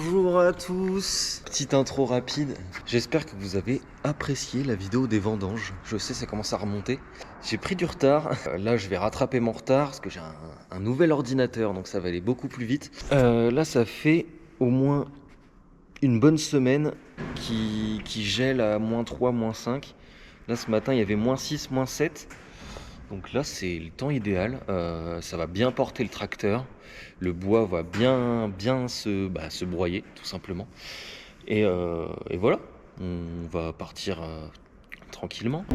Bonjour à tous. Petite intro rapide. J'espère que vous avez apprécié la vidéo des vendanges. Je sais, ça commence à remonter. J'ai pris du retard. Là, je vais rattraper mon retard parce que j'ai un nouvel ordinateur, donc ça va aller beaucoup plus vite. Là, ça fait au moins une bonne semaine qui gèle à -3, -5. Là, ce matin, il y avait -6, -7. Donc là, c'est le temps idéal. Ça va bien porter le tracteur. Le bois va bien se broyer, tout simplement. Et voilà, on va partir tranquillement.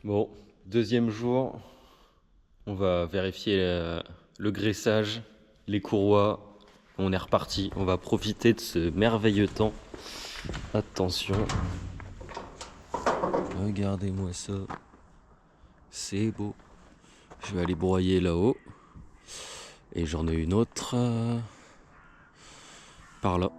Bon, deuxième jour, on va vérifier le graissage, les courroies. On est reparti, on va profiter de ce merveilleux temps. Attention, regardez-moi ça, c'est beau. Je vais aller broyer là-haut. Et j'en ai une autre par là.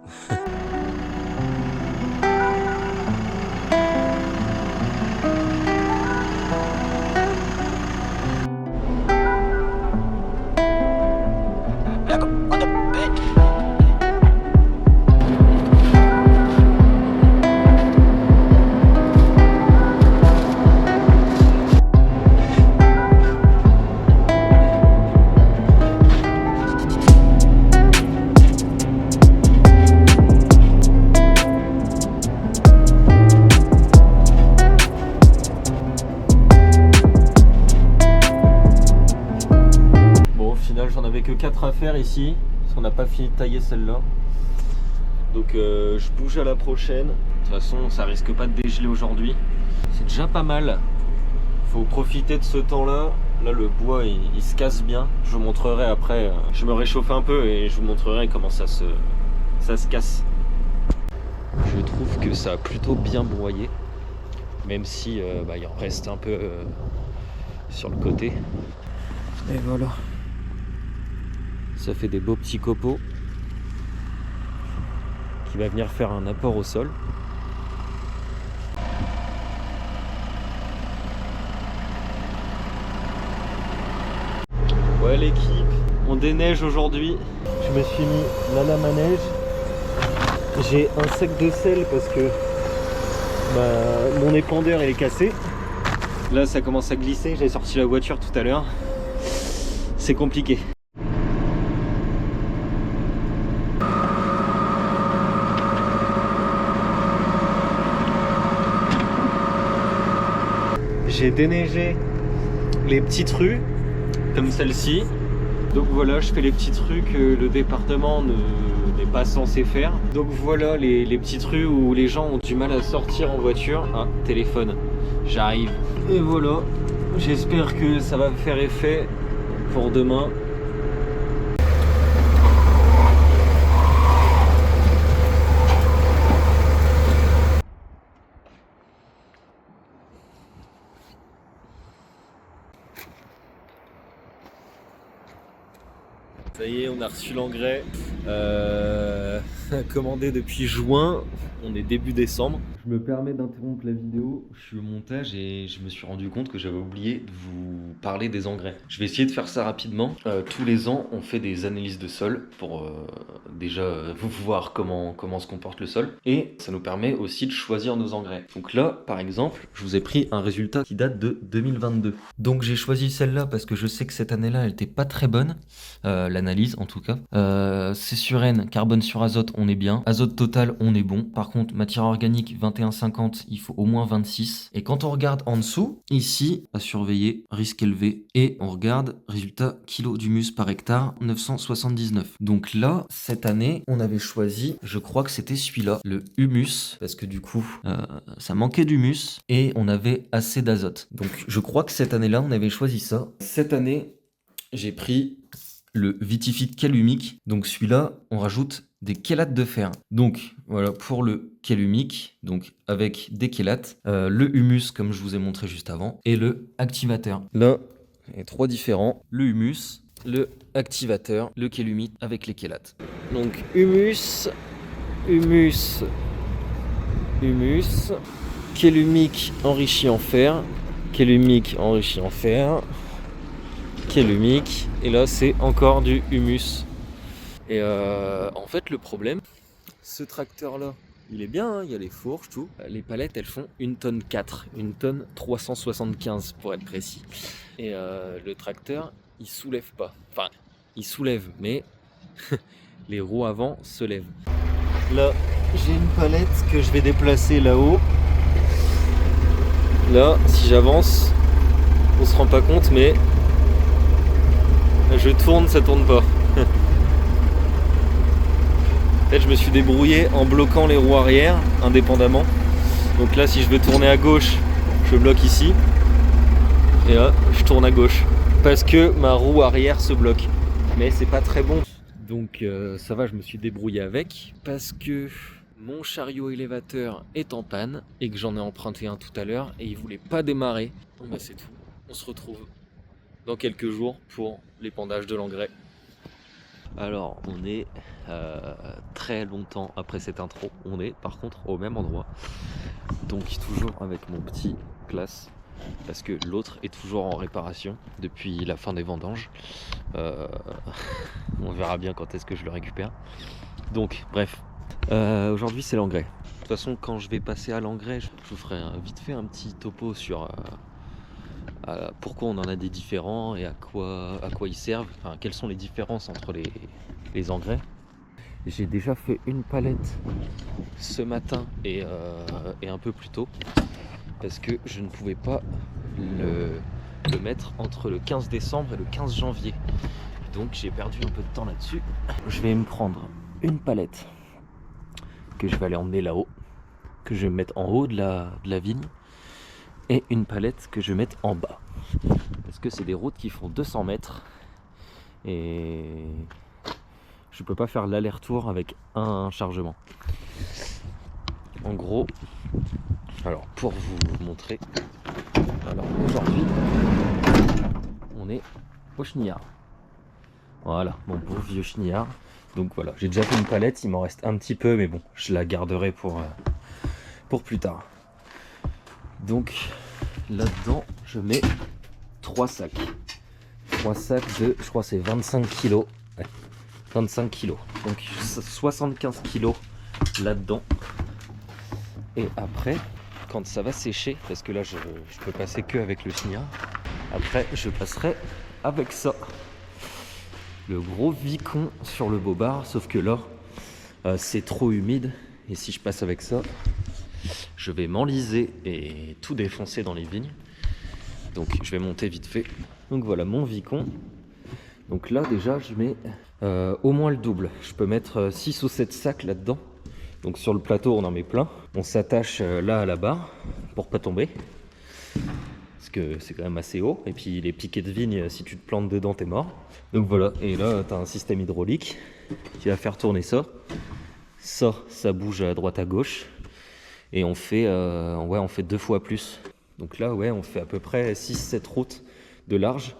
J'en avais que 4 à faire ici, parce qu'on n'a pas fini de tailler celle-là. Donc je bouge à la prochaine. De toute façon, ça risque pas de dégeler aujourd'hui. C'est déjà pas mal. Faut profiter de ce temps-là. Là, le bois, il se casse bien. Je vous montrerai après. Je me réchauffe un peu et je vous montrerai comment ça se casse. Je trouve que ça a plutôt bien broyé, même si il en reste un peu sur le côté. Et voilà. Ça fait des beaux petits copeaux qui va venir faire un apport au sol. Ouais l'équipe, on déneige aujourd'hui. Je me suis mis nana manège. J'ai un sac de sel parce que mon épandeur il est cassé. Là ça commence à glisser, j'ai sorti la voiture tout à l'heure. C'est compliqué. J'ai déneigé les petites rues, comme celle-ci. Donc voilà, je fais les petites rues que le département n'est pas censé faire. Donc voilà les petites rues où les gens ont du mal à sortir en voiture. Ah, téléphone, j'arrive. Et voilà, j'espère que ça va faire effet pour demain. Ça y est, on a reçu l'engrais, commandé depuis juin, on est début décembre. Je me permets d'interrompre la vidéo, je suis au montage et je me suis rendu compte que j'avais oublié de vous parler des engrais. Je vais essayer de faire ça rapidement. Tous les ans, on fait des analyses de sol pour déjà voir comment se comporte le sol. Et ça nous permet aussi de choisir nos engrais. Donc là, par exemple, je vous ai pris un résultat qui date de 2022. Donc j'ai choisi celle-là parce que je sais que cette année-là, elle n'était pas très bonne. L'analyse en tout cas. C'est sur N, carbone sur azote, on est bien. Azote total, on est bon. Par contre, matière organique 21,50, il faut au moins 26. Et quand on regarde en dessous, ici, à surveiller, risque élevé. Et on regarde, résultat, kilo d'humus par hectare, 979. Donc là, cette année, on avait choisi, je crois que c'était celui-là, le humus, parce que du coup, ça manquait d'humus et on avait assez d'azote. Donc je crois que cette année-là, on avait choisi ça. Cette année, j'ai pris le Vitifit Calumique. Donc celui-là, on rajoute des chélates de fer. Donc voilà pour le calumique, donc avec des chélates, le humus comme je vous ai montré juste avant, et le activateur. Là, il y a 3 différents. Le humus, le activateur, le calumique avec les chélates. Donc humus, humus, humus, calumique enrichi en fer, calumique enrichi en fer, calumique, et là c'est encore du humus. Et en fait le problème, ce tracteur là, il est bien, hein, il y a les fourches, tout. Les palettes elles font 1 tonne 4, 1 tonne 375 pour être précis. Et le tracteur il soulève pas, enfin il soulève mais les roues avant se lèvent. Là j'ai une palette que je vais déplacer là-haut. Là si j'avance, on se rend pas compte mais je tourne, ça tourne pas. En fait, je me suis débrouillé en bloquant les roues arrière indépendamment. Donc là, si je veux tourner à gauche, je bloque ici. Et là, je tourne à gauche. Parce que ma roue arrière se bloque. Mais c'est pas très bon. Donc ça va, je me suis débrouillé avec. Parce que mon chariot élévateur est en panne. Et que j'en ai emprunté un tout à l'heure. Et il voulait pas démarrer. Bon bah c'est tout. On se retrouve dans quelques jours pour l'épandage de l'engrais. Alors on est très longtemps après cette intro, on est par contre au même endroit, donc toujours avec mon petit classe, parce que l'autre est toujours en réparation depuis la fin des vendanges. On verra bien quand est-ce que je le récupère. Donc bref, aujourd'hui c'est l'engrais. De toute façon quand je vais passer à l'engrais, je vous ferai vite fait un petit topo sur pourquoi on en a des différents et à quoi ils servent, enfin, quelles sont les différences entre les engrais. J'ai déjà fait une palette ce matin et un peu plus tôt parce que je ne pouvais pas le mettre entre le 15 décembre et le 15 janvier. Donc j'ai perdu un peu de temps là-dessus. Je vais me prendre une palette que je vais aller emmener là-haut, que je vais mettre en haut de la vigne, et une palette que je vais mettre en bas parce que c'est des routes qui font 200 mètres et je peux pas faire l'aller-retour avec un chargement. En gros, alors pour vous montrer, alors aujourd'hui on est au chenillard. Voilà, mon beau vieux chenillard. Donc voilà, j'ai déjà fait une palette, il m'en reste un petit peu mais bon, je la garderai pour plus tard. Donc là-dedans, je mets 3 sacs. 3 sacs de, je crois c'est 25 kg. Ouais, 25 kg. Donc 75 kg là-dedans. Et après, quand ça va sécher, parce que là je peux passer que avec le chenillard, après je passerai avec ça. Le gros Vicon sur le bobard, sauf que là, c'est trop humide. Et si je passe avec ça, je vais m'enliser et tout défoncer dans les vignes. Donc je vais monter vite fait. Donc voilà mon Vicon. Donc là déjà je mets au moins le double. Je peux mettre 6 ou 7 sacs là-dedans. Donc sur le plateau on en met plein. On s'attache là à la barre pour pas tomber. Parce que c'est quand même assez haut. Et puis les piquets de vigne, si tu te plantes dedans t'es mort. Donc voilà, et là tu as un système hydraulique qui va faire tourner ça. Ça bouge à droite à gauche. Et on fait 2 fois plus. Donc là, ouais, on fait à peu près 6-7 routes de large.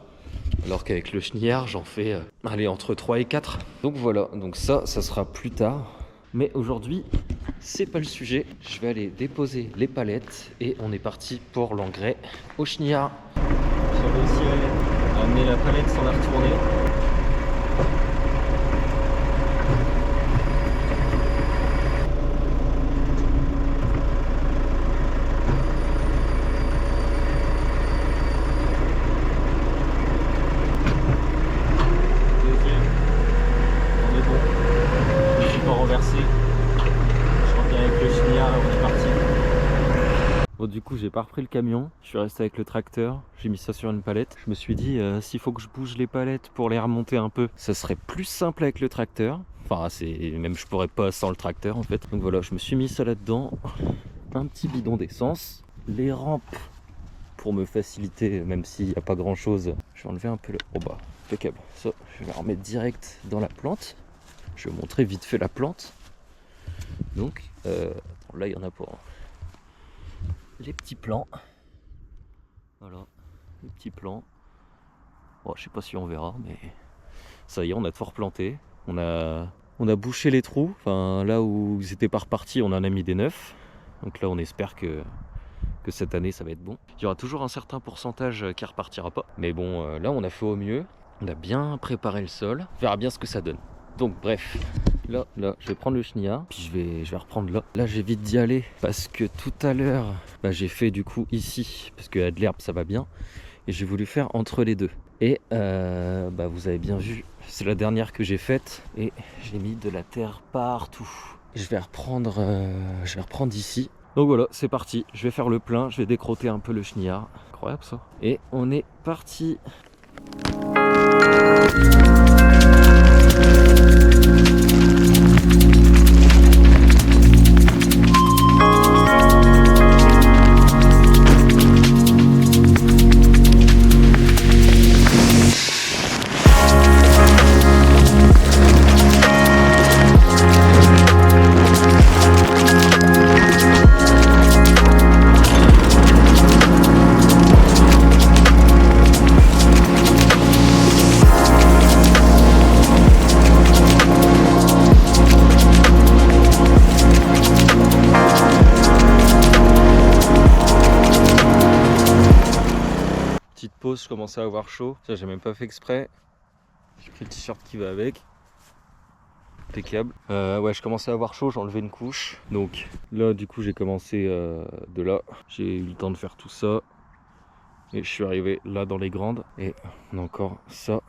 Alors qu'avec le chenillard, j'en fais entre 3 et 4. Donc voilà, donc ça sera plus tard. Mais aujourd'hui, c'est pas le sujet. Je vais aller déposer les palettes et on est parti pour l'engrais au chenillard. J'ai réussi à amener la palette sans la retourner. Bon, du coup j'ai pas repris le camion, je suis resté avec le tracteur, j'ai mis ça sur une palette. Je me suis dit s'il faut que je bouge les palettes pour les remonter un peu, ça serait plus simple avec le tracteur. Enfin même je pourrais pas sans le tracteur en fait. Donc voilà, je me suis mis ça là-dedans, un petit bidon d'essence, les rampes pour me faciliter même s'il n'y a pas grand chose. Je vais enlever un peu le... Oh bah, impeccable. Ça, je vais la remettre direct dans la plante. Je vais vous montrer vite fait la plante. Donc, attends, là il y en a pas. Les petits plants. Voilà, les petits plants. Bon, je sais pas si on verra, mais ça y est, on a tout replanté. On a bouché les trous. Enfin, là où ils étaient pas repartis, on en a mis des neufs. Donc là, on espère que cette année, ça va être bon. Il y aura toujours un certain pourcentage qui repartira pas. Mais bon, là, on a fait au mieux. On a bien préparé le sol. On verra bien ce que ça donne. Donc bref, là, je vais prendre le chenillard, puis je vais reprendre là. Là, j'évite d'y aller parce que tout à l'heure, j'ai fait du coup ici, parce qu'il y a de l'herbe, ça va bien. Et j'ai voulu faire entre les deux. Et vous avez bien vu, c'est la dernière que j'ai faite. Et j'ai mis de la terre partout. Je vais reprendre ici. Donc voilà, c'est parti. Je vais faire le plein, je vais décrotter un peu le chenillard. Incroyable ça. Et on est parti. Je commençais à avoir chaud, ça j'ai même pas fait exprès. J'ai pris le t-shirt qui va avec. Impeccable. Ouais, je commençais à avoir chaud, j'ai enlevé une couche. Donc là du coup j'ai commencé de là. J'ai eu le temps de faire tout ça. Et je suis arrivé là dans les grandes. Et on a encore ça.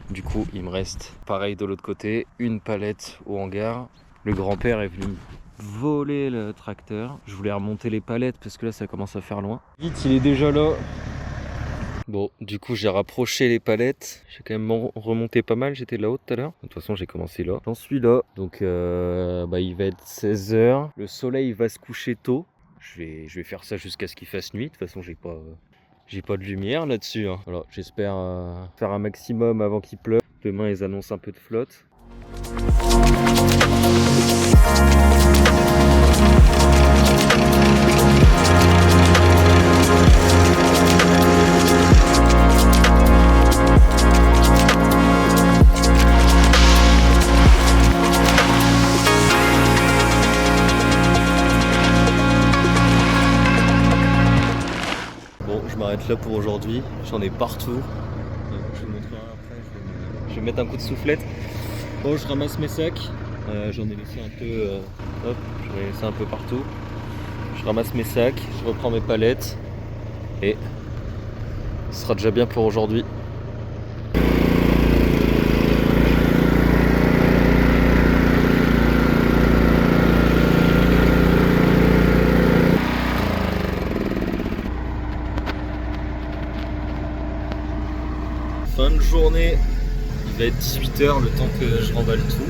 Du coup il me reste pareil de l'autre côté, une palette au hangar. Le grand-père est venu voler le tracteur. Je voulais remonter les palettes parce que là ça commence à faire loin. Vite, il est déjà là. Bon, du coup j'ai rapproché les palettes, j'ai quand même remonté pas mal, j'étais là-haut tout à l'heure. De toute façon j'ai commencé là, j'en suis là. Donc il va être 16h, le soleil va se coucher tôt. Je vais faire ça jusqu'à ce qu'il fasse nuit, de toute façon j'ai pas de lumière là-dessus. Hein. Voilà, j'espère faire un maximum avant qu'il pleuve. Demain ils annoncent un peu de flotte. Là pour aujourd'hui, j'en ai partout. Je vais vous montrer après, je vais mettre un coup de soufflette. Bon, je ramasse mes sacs, j'en ai laissé un peu, j'en ai laissé un peu partout. Je ramasse mes sacs, je reprends mes palettes et ce sera déjà bien pour aujourd'hui. Fin de journée, il va être 18h le temps que je remballe tout.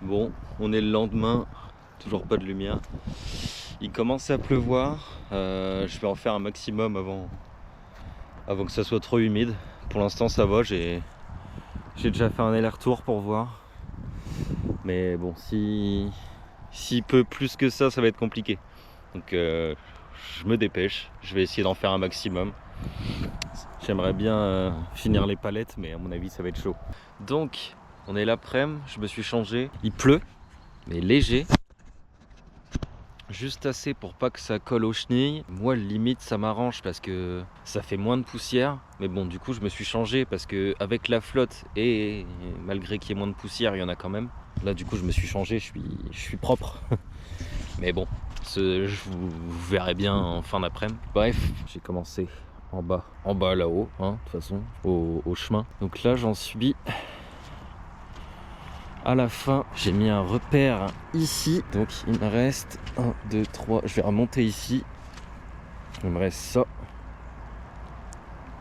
Bon, on est le lendemain, toujours pas de lumière. Il commence à pleuvoir, je vais en faire un maximum avant que ça soit trop humide. Pour l'instant ça va, j'ai déjà fait un aller-retour pour voir. Mais bon, s'il peut plus que ça, ça va être compliqué. Donc je me dépêche, je vais essayer d'en faire un maximum. J'aimerais bien finir les palettes, mais à mon avis ça va être chaud. Donc on est l'après-midi, je me suis changé, il pleut, mais léger. Juste assez pour pas que ça colle aux chenilles. Moi limite ça m'arrange parce que ça fait moins de poussière. Mais bon, du coup je me suis changé parce que avec la flotte et malgré qu'il y ait moins de poussière, il y en a quand même. Là du coup je me suis changé, je suis propre. Mais bon, vous verrez bien en fin d'après-midi. Bref, j'ai commencé en bas là-haut, hein, de toute façon, au chemin. Donc là j'en suis à la fin. J'ai mis un repère ici, donc il me reste 1, 2, 3, je vais remonter ici. Il me reste ça,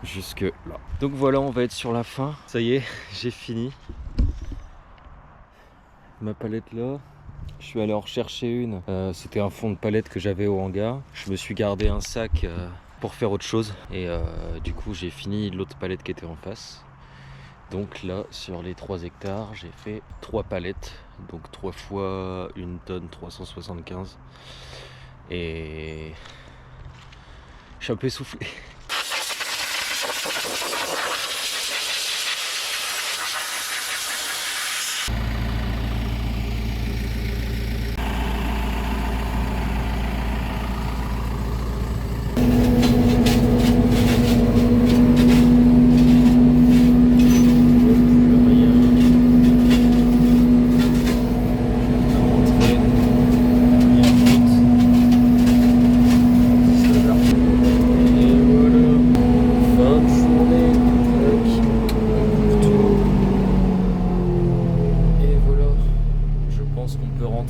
jusque là. Donc voilà, on va être sur la fin. Ça y est, j'ai fini. Ma palette là. Je suis allé en rechercher une. C'était un fond de palette que j'avais au hangar. Je me suis gardé un sac pour faire autre chose. Et du coup, j'ai fini l'autre palette qui était en face. Donc là, sur les 3 hectares, j'ai fait 3 palettes. Donc 3 fois 1 tonne 375. Et je suis un peu essoufflé.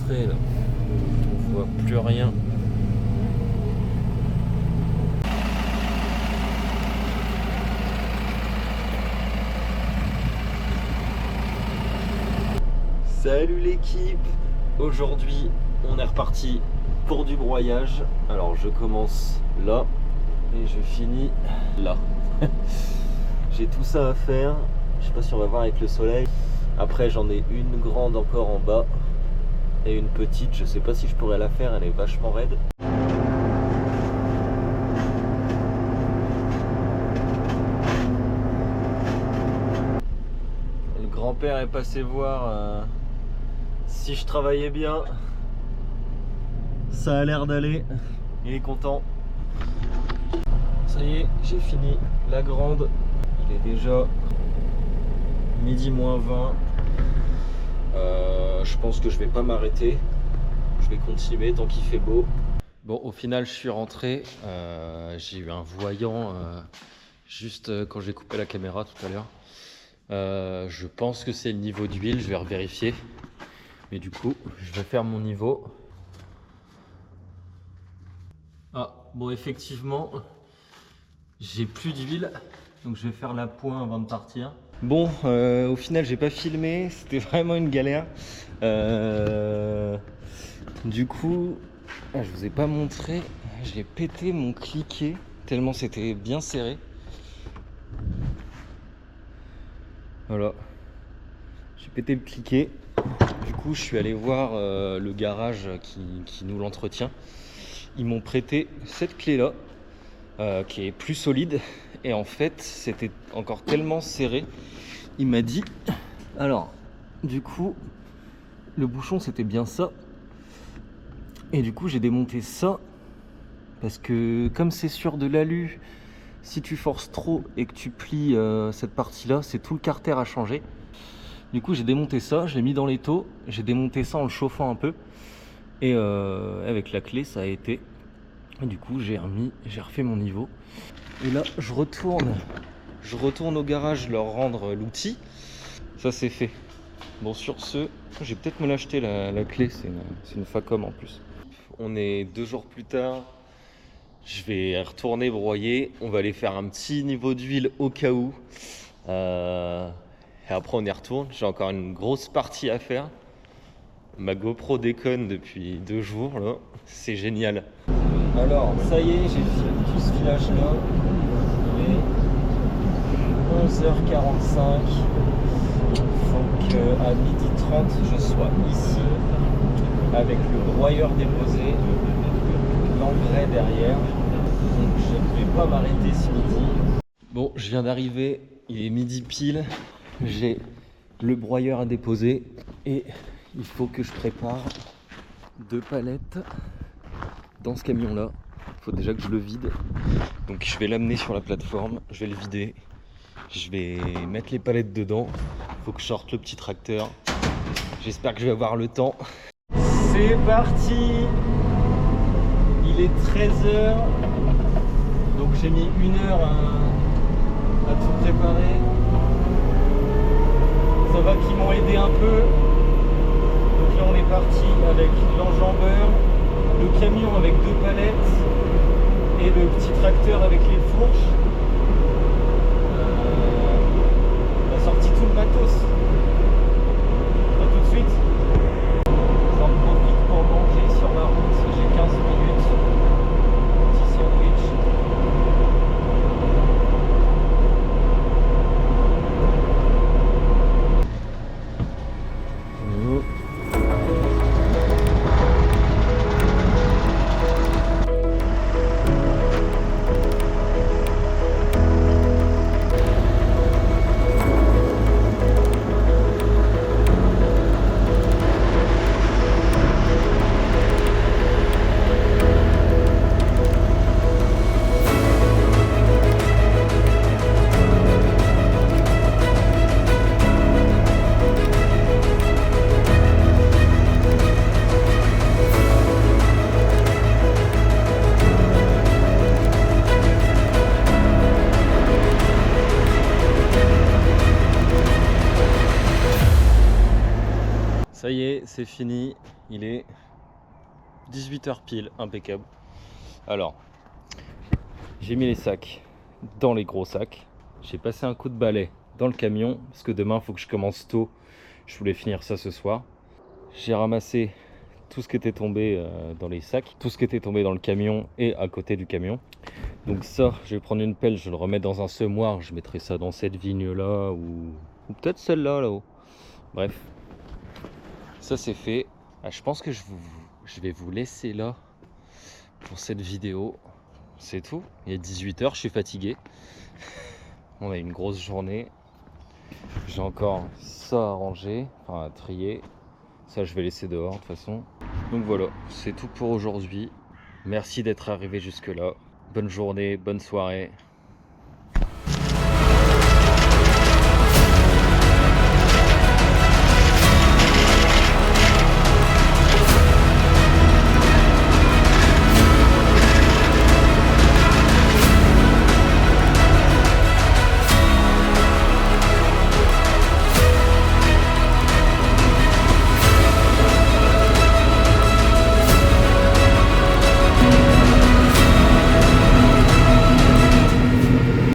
Là. On voit plus rien. Salut l'équipe. Aujourd'hui on est reparti pour du broyage. Alors je commence là et je finis là. J'ai tout ça à faire. Je sais pas si on va voir avec le soleil. Après j'en ai une grande encore en bas et une petite, je sais pas si je pourrais la faire, elle est vachement raide. Le grand-père est passé voir si je travaillais bien. Ça a l'air d'aller, il est content. Ça y est, j'ai fini la grande. Il est déjà midi moins 20. Je pense que je vais pas m'arrêter. Je vais continuer tant qu'il fait beau. Bon, au final, je suis rentré. J'ai eu un voyant juste quand j'ai coupé la caméra tout à l'heure. Je pense que c'est le niveau d'huile. Je vais revérifier. Mais du coup, je vais faire mon niveau. Ah, bon, effectivement, j'ai plus d'huile. Donc, je vais faire la pointe avant de partir. Bon, au final, j'ai pas filmé, c'était vraiment une galère. Du coup, je vous ai pas montré, j'ai pété mon cliquet tellement c'était bien serré. Voilà, j'ai pété le cliquet. Du coup, je suis allé voir le garage qui nous l'entretient. Ils m'ont prêté cette clé-là, qui est plus solide. Et en fait, c'était encore tellement serré. Il m'a dit... Alors, du coup, le bouchon, c'était bien ça. Et du coup, j'ai démonté ça. Parce que comme c'est sur de l'alu, si tu forces trop et que tu plies cette partie-là, c'est tout le carter à changer. Du coup, j'ai démonté ça, je l'ai mis dans l'étau. J'ai démonté ça en le chauffant un peu. Et avec la clé, ça a été... Et du coup, j'ai refait mon niveau. Et là, je retourne au garage leur rendre l'outil. Ça, c'est fait. Bon, sur ce, je vais peut-être me l'acheter la clé. C'est une Facom en plus. On est 2 jours plus tard. Je vais retourner broyer. On va aller faire un petit niveau d'huile au cas où. Et après, on y retourne. J'ai encore une grosse partie à faire. Ma GoPro déconne depuis 2 jours. Là, c'est génial. Alors, ça y est, j'ai fini tout ce filage là. Il est 11h45. Il faut qu'à 12h30 je sois ici avec le broyeur déposé, l'engrais derrière. Donc je ne vais pas m'arrêter ce midi. Bon, je viens d'arriver, il est midi pile. J'ai le broyeur à déposer et il faut que je prépare 2 palettes dans ce camion là. Il faut déjà que je le vide. Donc je vais l'amener sur la plateforme, je vais le vider. Je vais mettre les palettes dedans. Il faut que je sorte le petit tracteur. J'espère que je vais avoir le temps. C'est parti. Il est 13h. Donc j'ai mis 1 heure à tout préparer. Ça va qu'ils m'ont aidé un peu. Donc là on est parti avec l'enjambeur, le camion avec 2 palettes et le petit tracteur avec les fourches. Ça y est, c'est fini. Il est 18h pile, impeccable. Alors, j'ai mis les sacs dans les gros sacs. J'ai passé un coup de balai dans le camion parce que demain, il faut que je commence tôt. Je voulais finir ça ce soir. J'ai ramassé tout ce qui était tombé dans les sacs, tout ce qui était tombé dans le camion et à côté du camion. Donc ça, je vais prendre une pelle, je vais le remettre dans un semoir. Je mettrai ça dans cette vigne là ou peut-être celle-là là-haut. Bref, ça c'est fait. Ah, je pense que je vais vous laisser là pour cette vidéo. C'est tout. Il est 18h, je suis fatigué. On a une grosse journée. J'ai encore ça à ranger, enfin à trier. Ça je vais laisser dehors de toute façon. Donc voilà, c'est tout pour aujourd'hui. Merci d'être arrivé jusque là. Bonne journée, bonne soirée.